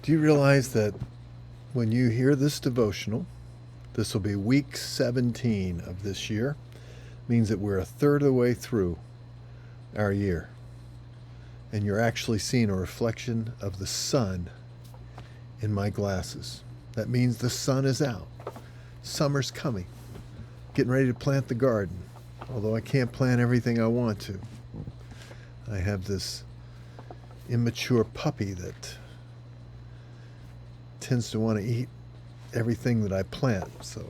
Do you realize that when you hear this devotional, this will be week 17 of this year, means that we're a third of the way through our year. And you're actually seeing a reflection of the sun in my glasses. That means the sun is out. Summer's coming. Getting ready to plant the garden, although I can't plant everything I want to. I have this immature puppy that tends to want to eat everything that I plant, so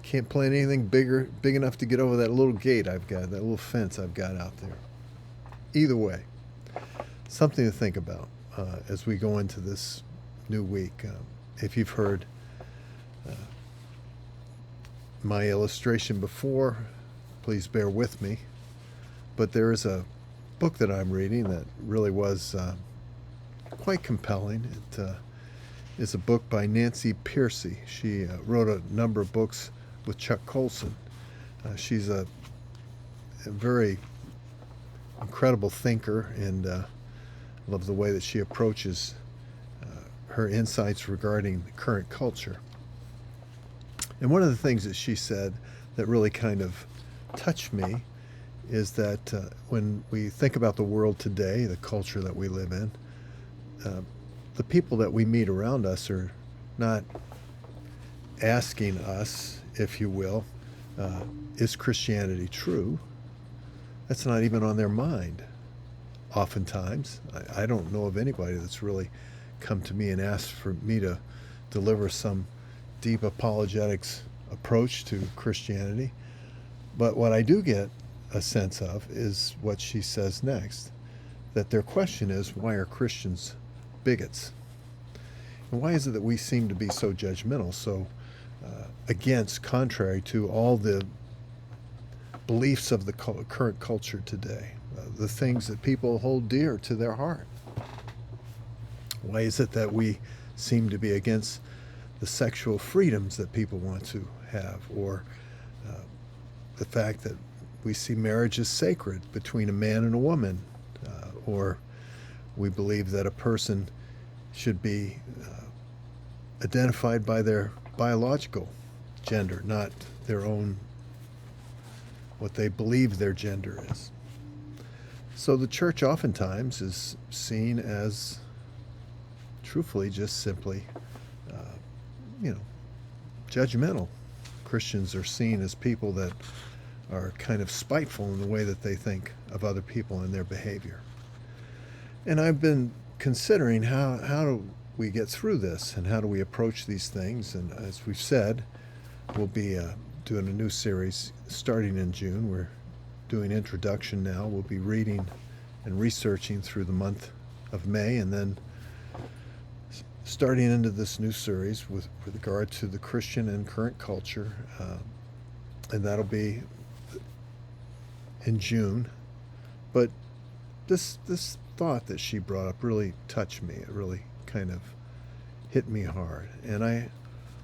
can't plant anything big enough to get over that little gate I've got, that little fence I've got out there. Either way, something to think about as we go into this new week. If you've heard my illustration before, please bear with me. But there is a book that I'm reading that really was quite compelling. It is a book by Nancy Pearcey. She wrote a number of books with Chuck Colson. She's a very incredible thinker, and I love the way that she approaches her insights regarding the current culture. And one of the things that she said that really kind of touched me is that when we think about the world today, the culture that we live in, the people that we meet around us are not asking us, if you will, is Christianity true? That's not even on their mind. Oftentimes, I don't know of anybody that's really come to me and asked for me to deliver some deep apologetics approach to Christianity. But what I do get a sense of is what she says next, that their question is, why are Christians bigots? And why is it that we seem to be so judgmental, so against, contrary to all the beliefs of the current culture today, the things that people hold dear to their heart? Why is it that we seem to be against the sexual freedoms that people want to have, or the fact that we see marriage as sacred between a man and a woman, or we believe that a person should be identified by their biological gender, not their own, what they believe their gender is. So the church oftentimes is seen as, truthfully, just simply, judgmental. Christians are seen as people that are kind of spiteful in the way that they think of other people and their behavior. And I've been considering how do we get through this, and how do we approach these things. And as we've said, we'll be doing a new series starting in June. We're doing introduction now. We'll be reading and researching through the month of May, and then starting into this new series with regard to the Christian and current culture, and that'll be in June. But this thought that she brought up really touched me. It really kind of hit me hard. And I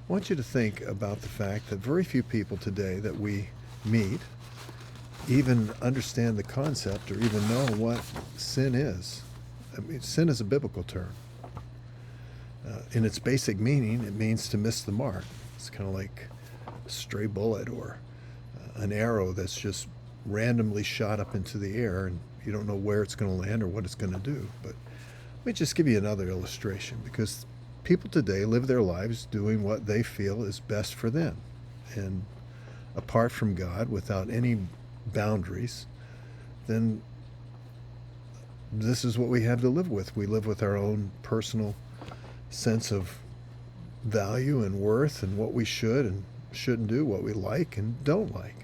want you to think about the fact that very few people today that we meet even understand the concept or even know what sin is. I mean, sin is a biblical term. In its basic meaning, it means to miss the mark. It's kind of like a stray bullet or an arrow that's just randomly shot up into the air, and you don't know where it's going to land or what it's going to do. But let me just give you another illustration, because people today live their lives doing what they feel is best for them. And apart from God, without any boundaries, then this is what we have to live with. We live with our own personal sense of value and worth, and what we should and shouldn't do, what we like and don't like.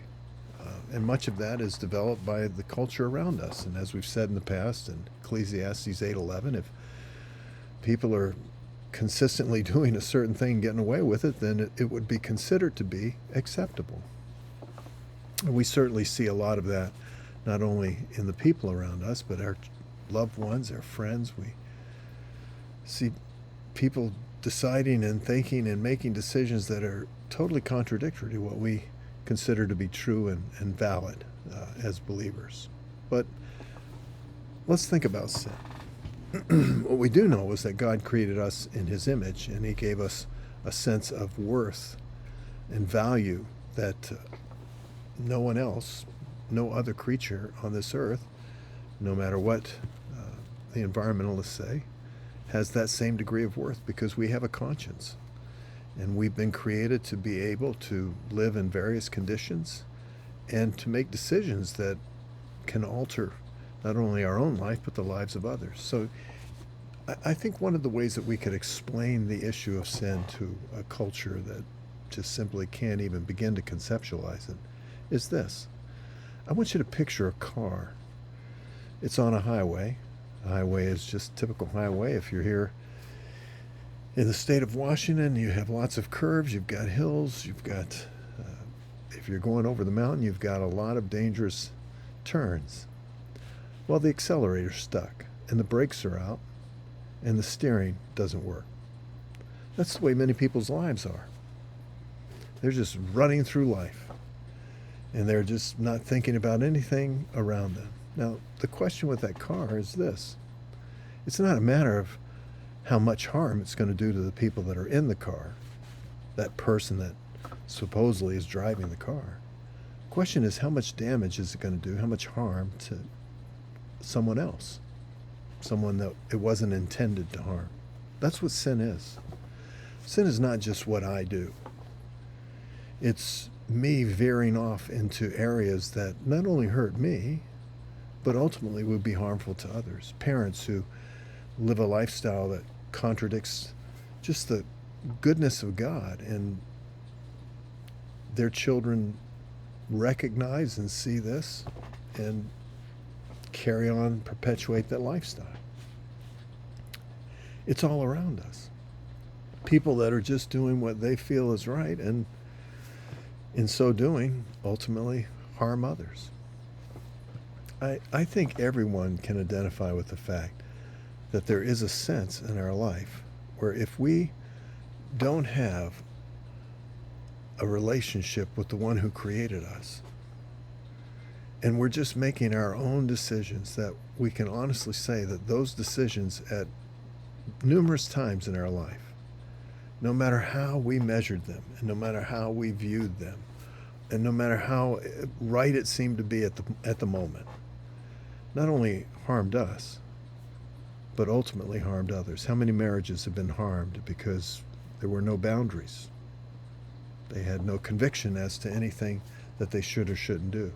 And much of that is developed by the culture around us. And as we've said in the past in Ecclesiastes 8:11, if people are consistently doing a certain thing, getting away with it, then it would be considered to be acceptable. And we certainly see a lot of that, not only in the people around us, but our loved ones, our friends. We see people deciding and thinking and making decisions that are totally contradictory to what we consider to be true and valid as believers. But let's think about sin. What we do know is that God created us in his image, and he gave us a sense of worth and value that no one else, no other creature on this earth, no matter what the environmentalists say, has that same degree of worth, because we have a conscience. And we've been created to be able to live in various conditions and to make decisions that can alter not only our own life, but the lives of others. So I think one of the ways that we could explain the issue of sin to a culture that just simply can't even begin to conceptualize it is this. I want you to picture a car. It's on a highway. A highway is just a typical highway. If you're here in the state of Washington, you have lots of curves, you've got hills, you've got, if you're going over the mountain, you've got a lot of dangerous turns. Well, the accelerator's stuck, and the brakes are out, and the steering doesn't work. That's the way many people's lives are. They're just running through life, and they're just not thinking about anything around them. Now, the question with that car is this. It's not a matter of how much harm it's going to do to the people that are in the car, that person that supposedly is driving the car. The question is, how much damage is it going to do, how much harm to someone else, someone that it wasn't intended to harm. That's what sin is. Sin is not just what I do. It's me veering off into areas that not only hurt me, but ultimately would be harmful to others. Parents who live a lifestyle that contradicts just the goodness of God, and their children recognize and see this and carry on, perpetuate that lifestyle. It's all around us. People that are just doing what they feel is right, and in so doing, ultimately harm others. I think everyone can identify with the fact that there is a sense in our life where if we don't have a relationship with the one who created us, and we're just making our own decisions, that we can honestly say that those decisions at numerous times in our life, no matter how we measured them, and no matter how we viewed them, and no matter how right it seemed to be at the moment, not only harmed us, but ultimately harmed others. How many marriages have been harmed because there were no boundaries? They had no conviction as to anything that they should or shouldn't do.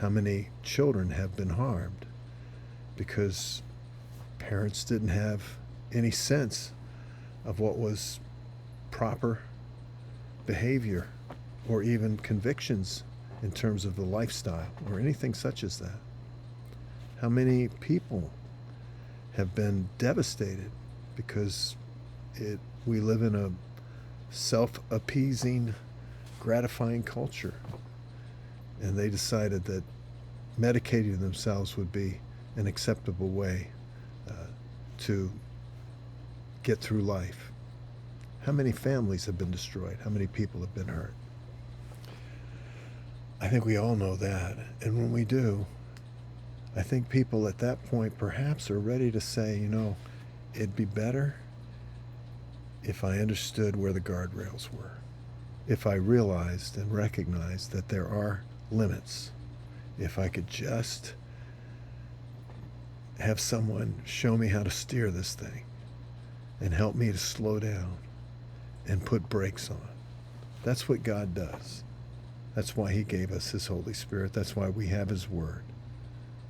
How many children have been harmed because parents didn't have any sense of what was proper behavior or even convictions in terms of the lifestyle or anything such as that? How many people have been devastated because we live in a self-appeasing, gratifying culture, and they decided that medicating themselves would be an acceptable way to get through life? How many families have been destroyed? How many people have been hurt? I think we all know that. And when we do, I think people at that point perhaps are ready to say, it'd be better if I understood where the guardrails were, if I realized and recognized that there are limits, if I could just have someone show me how to steer this thing and help me to slow down and put brakes on. That's what God does. That's why he gave us his Holy Spirit. That's why we have his word,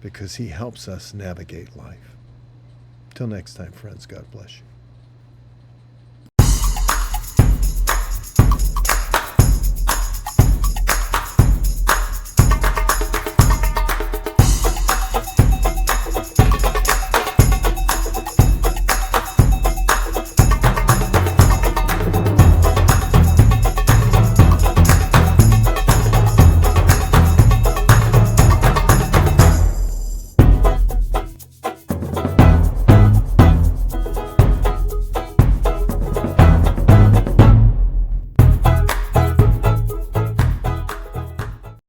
because he helps us navigate life. Till next time, friends, God bless you.